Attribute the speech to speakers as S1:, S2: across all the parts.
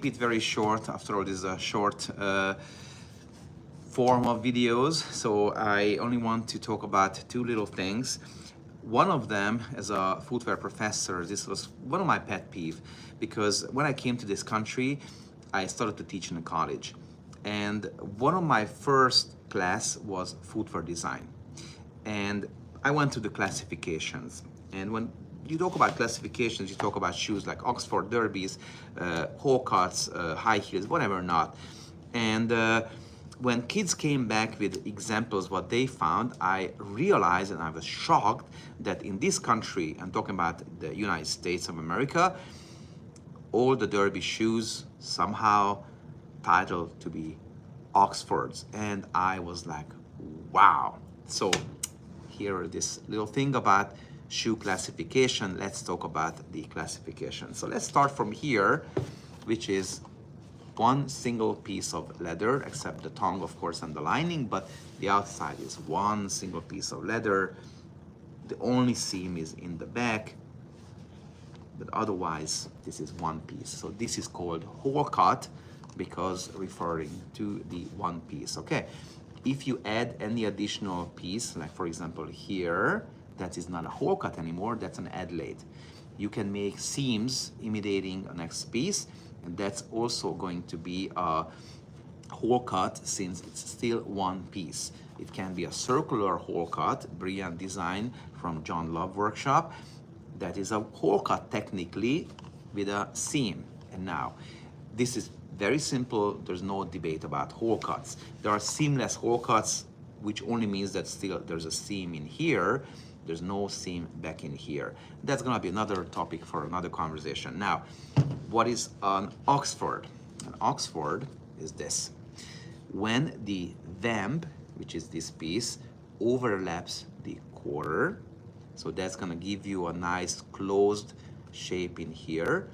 S1: Keep it very short. After all, this is a short form of videos, so I only want to talk about two little things. One of them, as a footwear professor, this was one of my pet peeves, because when I came to this country, I started to teach in a college, and one of my first class was footwear design, and I went to the classifications. And when you talk about classifications, you talk about shoes like Oxford Derbies, hole cuts, high heels, whatever not. And when kids came back with examples what they found, I realized and I was shocked that in this country, I'm talking about the United States of America, all the Derby shoes somehow titled to be Oxfords. And I was like, wow. So here this little thing about shoe classification. Let's talk about the classification. So let's start from here, which is one single piece of leather, except the tongue, of course, and the lining, but the outside is one single piece of leather. The only seam is in the back, but otherwise this is one piece. So this is called hole cut because referring to the one piece. Okay, if you add any additional piece, like for example here, that is not a hole cut anymore, that's an adelaide. You can make seams imitating a next piece, and that's also going to be a hole cut since it's still one piece. It can be a circular hole cut, brilliant design from John Love Workshop. That is a hole cut technically with a seam. And now, this is very simple, there's no debate about hole cuts. There are seamless hole cuts, which only means that still there's a seam in here, there's no seam back in here. That's gonna be another topic for another conversation. Now, what is an Oxford? An Oxford is this. When the vamp, which is this piece, overlaps the quarter, so that's gonna give you a nice closed shape in here,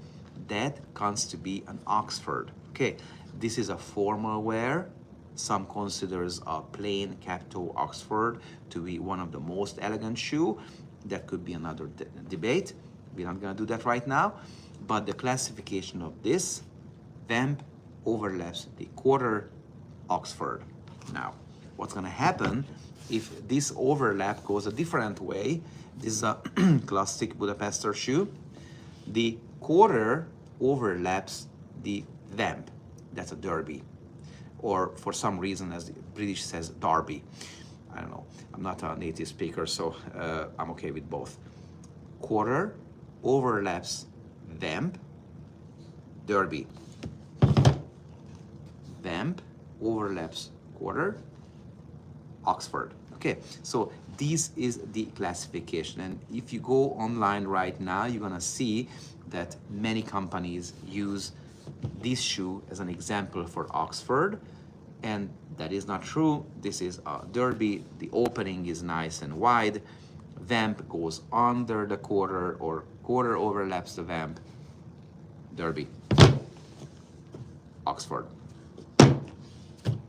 S1: that comes to be an Oxford. Okay, this is a formal wear. Some considers a plain cap-toe Oxford to be one of the most elegant shoe. That could be another debate. We're not gonna do that right now. But the classification of this, vamp overlaps the quarter, Oxford. Now, what's gonna happen if this overlap goes a different way? This is a classic Budapester shoe. The quarter overlaps the vamp. That's a derby. Or for some reason, as the British says, Derby. I don't know. I'm not a native speaker, so I'm okay with both. Quarter overlaps vamp, derby. Vamp overlaps quarter, Oxford. Okay, so this is the classification. And if you go online right now, you're gonna see that many companies use this shoe as an example for Oxford, and that is not true. This is a derby. The opening is nice and wide. Vamp goes under the quarter, or quarter overlaps the vamp. Derby. Oxford.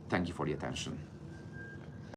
S1: Thank you for the attention.